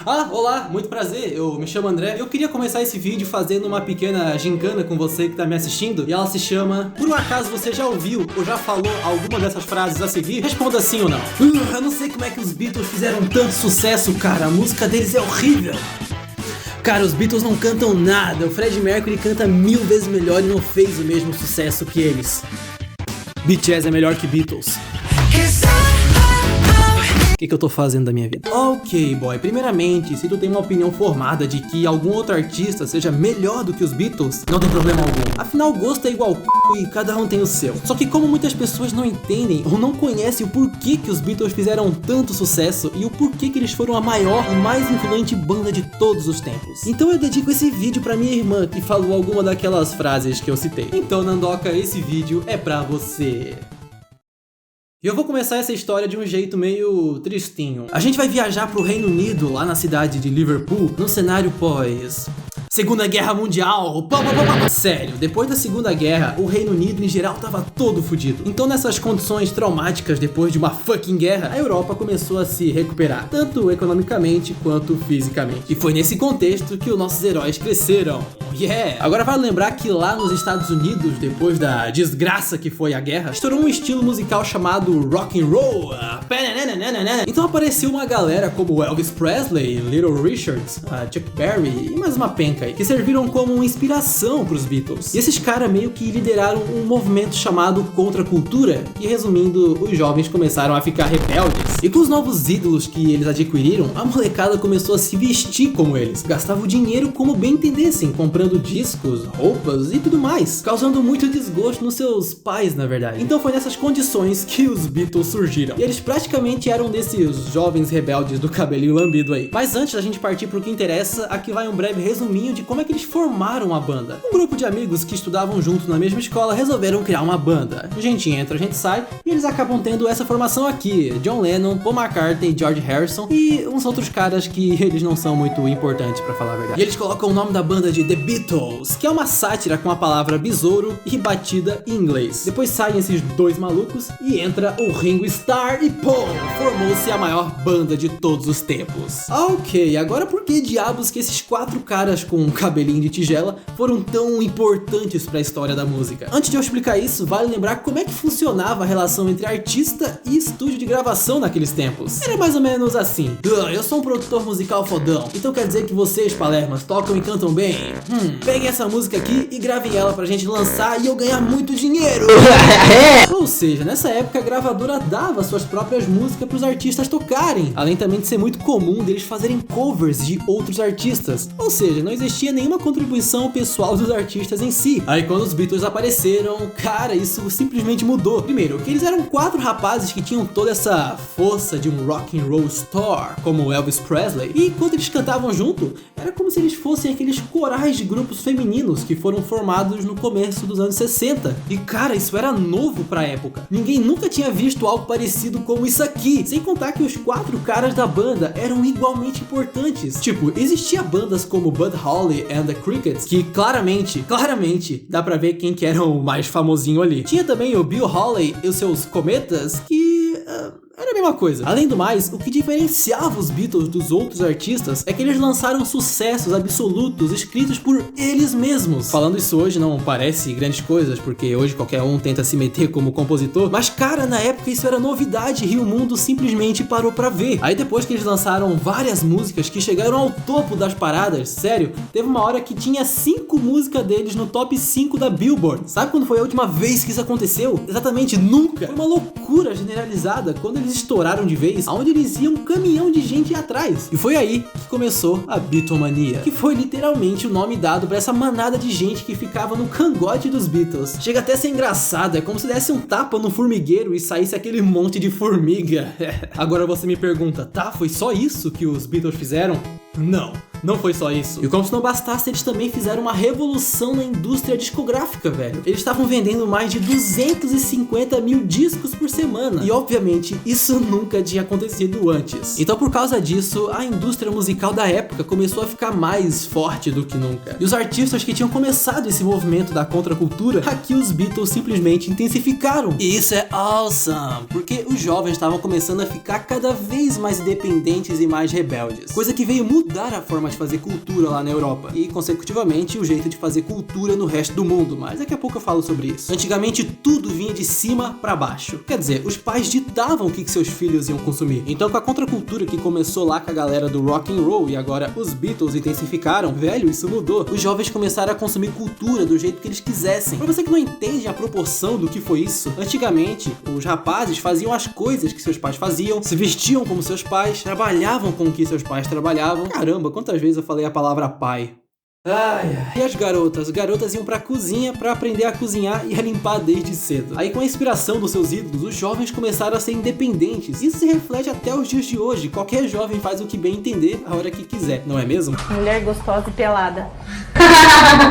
Olá, muito prazer, eu me chamo André. Eu queria começar esse vídeo fazendo uma pequena gincana com você que tá me assistindo. E ela se chama: por um acaso você já ouviu ou já falou alguma dessas frases a seguir? Responda sim ou não. Eu não sei como é que os Beatles fizeram tanto sucesso, cara. A música deles é horrível. Cara, os Beatles não cantam nada. O Freddie Mercury canta 1000 vezes melhor e não fez o mesmo sucesso que eles. BTS é melhor que Beatles. O que eu tô fazendo da minha vida? Ok, boy, primeiramente, se tu tem uma opinião formada de que algum outro artista seja melhor do que os Beatles, não tem problema algum. Afinal, gosto é igual c... e cada um tem o seu. Só que como muitas pessoas não entendem ou não conhecem o porquê que os Beatles fizeram tanto sucesso e o porquê que eles foram a maior e mais influente banda de todos os tempos. Então eu dedico esse vídeo pra minha irmã que falou alguma daquelas frases que eu citei. Então, Nandoca, esse vídeo é pra você. E eu vou começar essa história de um jeito meio tristinho. A gente vai viajar pro Reino Unido, lá na cidade de Liverpool, num cenário pós... Segunda Guerra Mundial. Sério, depois da Segunda Guerra, o Reino Unido em geral tava todo fudido. Então nessas condições traumáticas depois de uma fucking guerra, a Europa começou a se recuperar, tanto economicamente quanto fisicamente. E foi nesse contexto que os nossos heróis cresceram. Yeah! Agora vale lembrar que lá nos Estados Unidos, depois da desgraça que foi a guerra, estourou um estilo musical chamado rock and roll. Então apareceu uma galera como Elvis Presley, Little Richards, Chuck Berry e mais uma penca aí, que serviram como inspiração pros Beatles. E esses caras meio que lideraram um movimento chamado contracultura, e resumindo, os jovens começaram a ficar rebeldes. E com os novos ídolos que eles adquiriram, a molecada começou a se vestir como eles, gastava o dinheiro como bem entendessem, comprando discos, roupas e tudo mais, causando muito desgosto nos seus pais, na verdade. Então foi nessas condições que os Beatles surgiram. E eles praticamente eram desses jovens rebeldes do cabelinho lambido aí. Mas antes da gente partir pro que interessa, aqui vai um breve resuminho de como é que eles formaram a banda. Um grupo de amigos que estudavam junto na mesma escola resolveram criar uma banda. A gente entra, a gente sai, e eles acabam tendo essa formação aqui: John Lennon, Paul McCartney, George Harrison e uns outros caras que eles não são muito importantes, pra falar a verdade. E eles colocam o nome da banda de The Beatles, que é uma sátira com a palavra besouro e batida em inglês. Depois saem esses dois malucos e entra o Ringo Starr e pô, formou-se a maior banda de todos os tempos. Ok, agora por que diabos que esses quatro caras com um cabelinho de tigela foram tão importantes pra história da música? Antes de eu explicar isso, vale lembrar como é que funcionava a relação entre artista e estúdio de gravação naqueles tempos. Era mais ou menos assim: eu sou um produtor musical fodão, então quer dizer que vocês, palermas, tocam e cantam bem? Peguem essa música aqui e gravem ela pra gente lançar e eu ganhar muito dinheiro. Ou seja, nessa época a gravadora dava suas próprias músicas pros artistas tocarem, além também de ser muito comum deles fazerem covers de outros artistas. Ou seja, não existia nenhuma contribuição pessoal dos artistas em si. Aí quando os Beatles apareceram, cara, isso simplesmente mudou. Primeiro, que eles eram quatro rapazes que tinham toda essa força de um rock and roll star, como Elvis Presley, e quando eles cantavam junto, era como se eles fossem aqueles corais de grupos femininos que foram formados no começo dos anos 60. E cara, isso era novo pra época. Ninguém nunca tinha visto algo parecido como isso aqui. Sem contar que os quatro caras da banda eram igualmente importantes. Tipo, existia bandas como Bud Holly and the Crickets, que claramente, dá pra ver quem que era o mais famosinho ali. Tinha também o Bill Haley e os seus Cometas, que... era a mesma coisa. Além do mais, o que diferenciava os Beatles dos outros artistas é que eles lançaram sucessos absolutos escritos por eles mesmos. Falando isso hoje não parece grandes coisas, porque hoje qualquer um tenta se meter como compositor, mas cara, na época isso era novidade e o mundo simplesmente parou pra ver. Aí depois que eles lançaram várias músicas que chegaram ao topo das paradas, sério, teve uma hora que tinha 5 músicas deles no top 5 da Billboard. Sabe quando foi a última vez que isso aconteceu? Exatamente, nunca. Foi uma loucura generalizada quando eles estouraram de vez, aonde eles iam um caminhão de gente atrás. E foi aí que começou a Beatlemania, que foi literalmente o nome dado pra essa manada de gente que ficava no cangote dos Beatles. Chega até a ser engraçado, é como se desse um tapa no formigueiro e saísse aquele monte de formiga. Agora você me pergunta, tá, foi só isso que os Beatles fizeram? Não. Não foi só isso. E como se não bastasse, eles também fizeram uma revolução na indústria discográfica, velho. Eles estavam vendendo mais de 250 mil discos por semana. E obviamente, isso nunca tinha acontecido antes. Então por causa disso, a indústria musical da época começou a ficar mais forte do que nunca. E os artistas que tinham começado esse movimento da contracultura, aqui os Beatles simplesmente intensificaram. E isso é awesome, porque os jovens estavam começando a ficar cada vez mais independentes e mais rebeldes. Coisa que veio mudar a forma de fazer cultura lá na Europa. E consecutivamente o jeito de fazer cultura no resto do mundo. Mas daqui a pouco eu falo sobre isso. Antigamente tudo vinha de cima pra baixo. Quer dizer, os pais ditavam o que seus filhos iam consumir. Então com a contracultura que começou lá com a galera do rock and roll e agora os Beatles intensificaram, velho, isso mudou. Os jovens começaram a consumir cultura do jeito que eles quisessem. Pra você que não entende a proporção do que foi isso, antigamente os rapazes faziam as coisas que seus pais faziam, se vestiam como seus pais, trabalhavam com o que seus pais trabalhavam. Caramba, quantas vezes eu falei a palavra pai. E as garotas? Garotas iam pra cozinha pra aprender a cozinhar e a limpar desde cedo. Aí com a inspiração dos seus ídolos, os jovens começaram a ser independentes. Isso se reflete até os dias de hoje. Qualquer jovem faz o que bem entender a hora que quiser, não é mesmo? Mulher gostosa e pelada.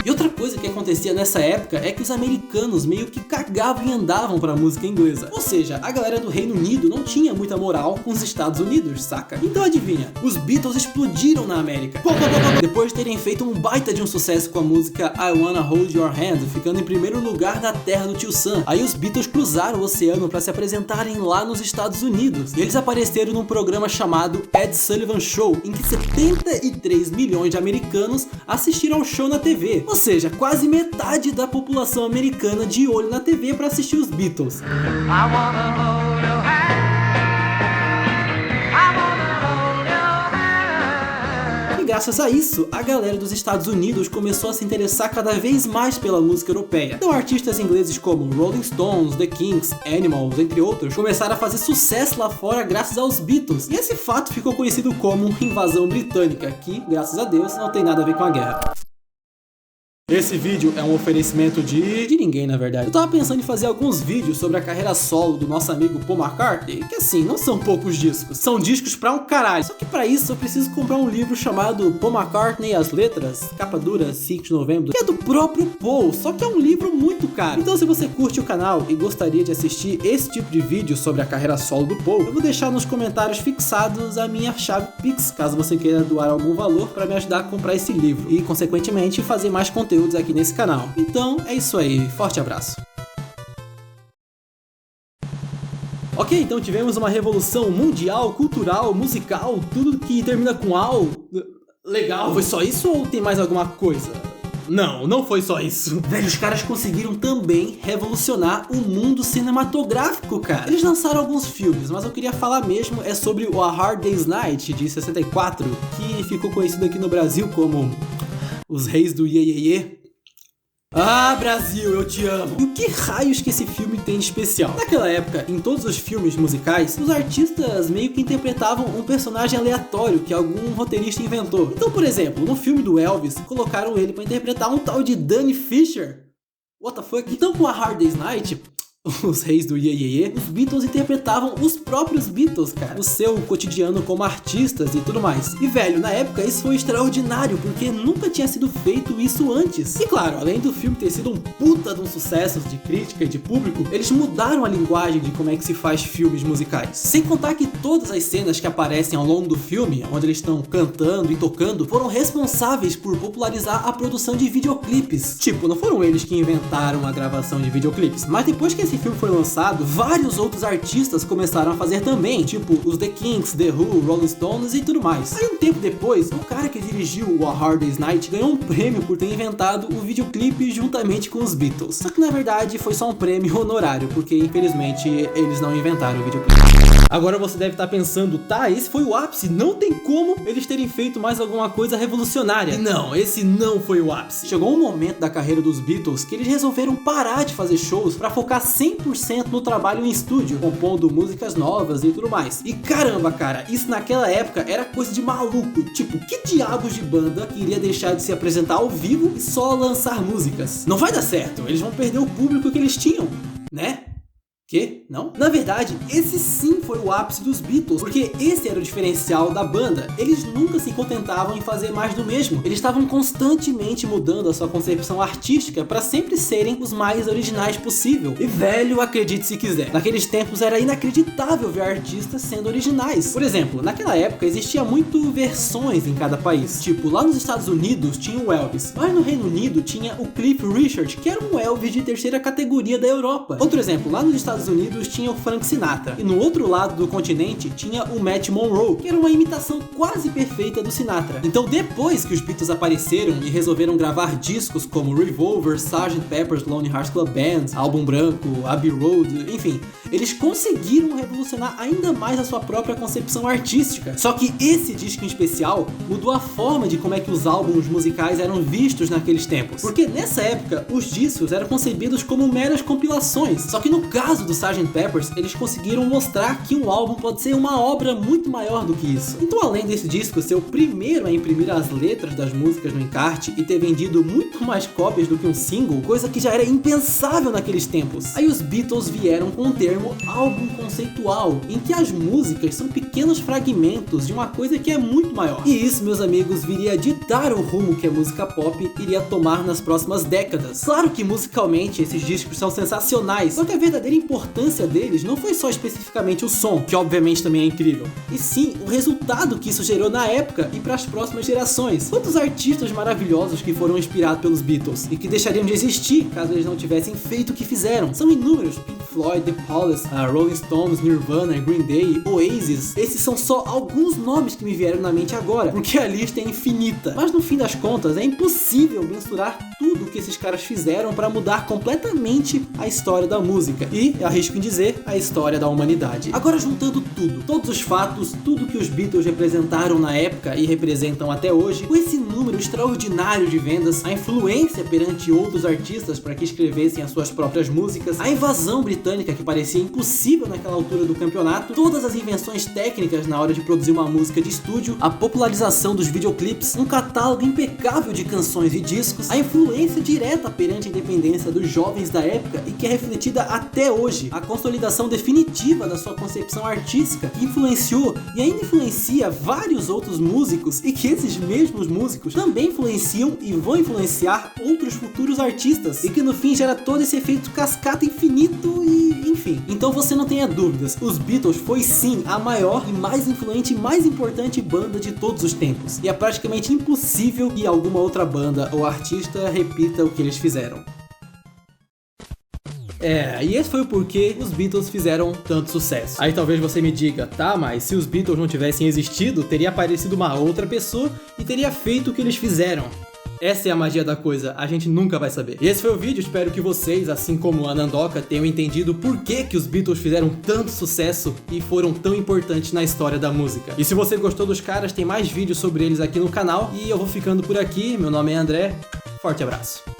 E outra coisa que acontecia nessa época é que os americanos meio que cagavam e andavam pra música inglesa. Ou seja, a galera do Reino Unido não tinha muita moral com os Estados Unidos, saca? Então adivinha, os Beatles explodiram na América. Depois de terem feito um baita de um sucesso com a música I Wanna Hold Your Hand, ficando em primeiro lugar na terra do Tio Sam. Aí os Beatles cruzaram o oceano pra se apresentarem lá nos Estados Unidos. E eles apareceram num programa chamado Ed Sullivan Show, em que 73 milhões de americanos assistiram ao show na TV. Ou seja, quase metade da população americana de olho na TV pra assistir os Beatles. E graças a isso, a galera dos Estados Unidos começou a se interessar cada vez mais pela música europeia. Então artistas ingleses como Rolling Stones, The Kinks, Animals, entre outros, começaram a fazer sucesso lá fora graças aos Beatles. E esse fato ficou conhecido como invasão britânica, que, graças a Deus, não tem nada a ver com a guerra. Esse vídeo é um oferecimento de ninguém, na verdade. Eu tava pensando em fazer alguns vídeos sobre a carreira solo do nosso amigo Paul McCartney, que assim, não são poucos discos, são discos pra um caralho. Só que pra isso eu preciso comprar um livro chamado Paul McCartney e as Letras, capa dura, 5 de novembro, que é do próprio Paul, só que é um livro muito caro. Então se você curte o canal e gostaria de assistir esse tipo de vídeo sobre a carreira solo do Paul, eu vou deixar nos comentários fixados a minha chave Pix, caso você queira doar algum valor pra me ajudar a comprar esse livro e, consequentemente, fazer mais conteúdos aqui nesse canal. Então é isso aí, forte abraço. Ok, então tivemos uma revolução mundial, cultural, musical, tudo que termina com "au". Legal, foi só isso ou tem mais alguma coisa? Não foi só isso. Velho, os caras conseguiram também revolucionar o mundo cinematográfico, cara. Eles lançaram alguns filmes, mas eu queria falar mesmo é sobre o A Hard Day's Night, de 64, que ficou conhecido aqui no Brasil como Os Reis do Iê Iê Iê. Ah, Brasil, eu te amo! E o que raios que esse filme tem de especial? Naquela época, em todos os filmes musicais, os artistas meio que interpretavam um personagem aleatório que algum roteirista inventou. Então, por exemplo, no filme do Elvis, colocaram ele pra interpretar um tal de Danny Fisher. What the fuck? Então, com A Hard Day's Night, Os Reis do Iê Iê Iê, os Beatles interpretavam os próprios Beatles, cara, no seu cotidiano como artistas e tudo mais. E velho, na época isso foi extraordinário, porque nunca tinha sido feito isso antes. E claro, além do filme ter sido um puta de um sucesso de crítica e de público, eles mudaram a linguagem de como é que se faz filmes musicais. Sem contar que todas as cenas que aparecem ao longo do filme, onde eles estão cantando e tocando, foram responsáveis por popularizar a produção de videoclipes. Tipo, não foram eles que inventaram a gravação de videoclipes, mas depois que esse filme foi lançado, vários outros artistas começaram a fazer também, tipo os The Kinks, The Who, Rolling Stones e tudo mais. Aí um tempo depois, o cara que dirigiu o A Hard Day's Night ganhou um prêmio por ter inventado o videoclipe juntamente com os Beatles. Só que na verdade foi só um prêmio honorário, porque infelizmente eles não inventaram o videoclipe. Agora você deve estar pensando, tá, esse foi o ápice, não tem como eles terem feito mais alguma coisa revolucionária. E não, esse não foi o ápice. Chegou um momento da carreira dos Beatles que eles resolveram parar de fazer shows pra focar 100% no trabalho em estúdio, compondo músicas novas e tudo mais. E caramba, cara, isso naquela época era coisa de maluco. Tipo, que diabos de banda queria deixar de se apresentar ao vivo e só lançar músicas? Não vai dar certo, eles vão perder o público que eles tinham, né? Que? Não? Na verdade, esse sim foi o ápice dos Beatles, porque esse era o diferencial da banda. Eles nunca se contentavam em fazer mais do mesmo. Eles estavam constantemente mudando a sua concepção artística para sempre serem os mais originais possível. E velho, acredite se quiser, naqueles tempos era inacreditável ver artistas sendo originais. Por exemplo, naquela época existia muito versões em cada país. Tipo, lá nos Estados Unidos tinha o Elvis, mas no Reino Unido tinha o Cliff Richard, que era um Elvis de terceira categoria da Europa. Outro exemplo, lá nos Estados Unidos tinha o Frank Sinatra, e no outro lado do continente tinha o Matt Monro, que era uma imitação quase perfeita do Sinatra. Então depois que os Beatles apareceram e resolveram gravar discos como Revolver, Sgt. Pepper's Lonely Hearts Club Band, Álbum Branco, Abbey Road, enfim, eles conseguiram revolucionar ainda mais a sua própria concepção artística. Só que esse disco em especial mudou a forma de como é que os álbuns musicais eram vistos naqueles tempos. Porque nessa época, os discos eram concebidos como meras compilações. Só que no caso do Sgt. Pepper's, eles conseguiram mostrar que um álbum pode ser uma obra muito maior do que isso. Então, além desse disco ser o primeiro a imprimir as letras das músicas no encarte e ter vendido muito mais cópias do que um single, coisa que já era impensável naqueles tempos, aí os Beatles vieram com o termo álbum conceitual, em que as músicas são pequenos fragmentos de uma coisa que é muito maior. E isso, meus amigos, viria a ditar o rumo que a música pop iria tomar nas próximas décadas. Claro que musicalmente esses discos são sensacionais, só que a verdadeira importância deles não foi só especificamente o som, que obviamente também é incrível, e sim o resultado que isso gerou na época e para as próximas gerações. Quantos artistas maravilhosos que foram inspirados pelos Beatles e que deixariam de existir caso eles não tivessem feito o que fizeram? São inúmeros: Pink Floyd, The Police, Rolling Stones, Nirvana, Green Day, Oasis. Esses são só alguns nomes que me vieram na mente agora, porque a lista é infinita. Mas no fim das contas é impossível mensurar tudo que esses caras fizeram para mudar completamente a história da música e, arrisco em dizer, a história da humanidade. Agora, juntando tudo, todos os fatos, tudo que os Beatles representaram na época e representam até hoje, com esse número extraordinário de vendas, a influência perante outros artistas para que escrevessem as suas próprias músicas, a invasão britânica que parecia impossível naquela altura do campeonato, todas as invenções técnicas na hora de produzir uma música de estúdio, a popularização dos videoclipes, um catálogo impecável de canções e discos, a influência direta perante a independência dos jovens da época e que é refletida até hoje, a consolidação definitiva da sua concepção artística que influenciou e ainda influencia vários outros músicos e que esses mesmos músicos também influenciam e vão influenciar outros futuros artistas e que no fim gera todo esse efeito cascata infinito e enfim. Então você não tenha dúvidas, os Beatles foi sim a maior e mais influente e mais importante banda de todos os tempos e é praticamente impossível que alguma outra banda ou artista repita o que eles fizeram. E esse foi o porquê os Beatles fizeram tanto sucesso. Aí talvez você me diga, tá, mas se os Beatles não tivessem existido, teria aparecido uma outra pessoa e teria feito o que eles fizeram. Essa é a magia da coisa, a gente nunca vai saber. E esse foi o vídeo, espero que vocês, assim como a Nandoka, tenham entendido por que os Beatles fizeram tanto sucesso e foram tão importantes na história da música. E se você gostou dos caras, tem mais vídeos sobre eles aqui no canal. E eu vou ficando por aqui, meu nome é André, forte abraço.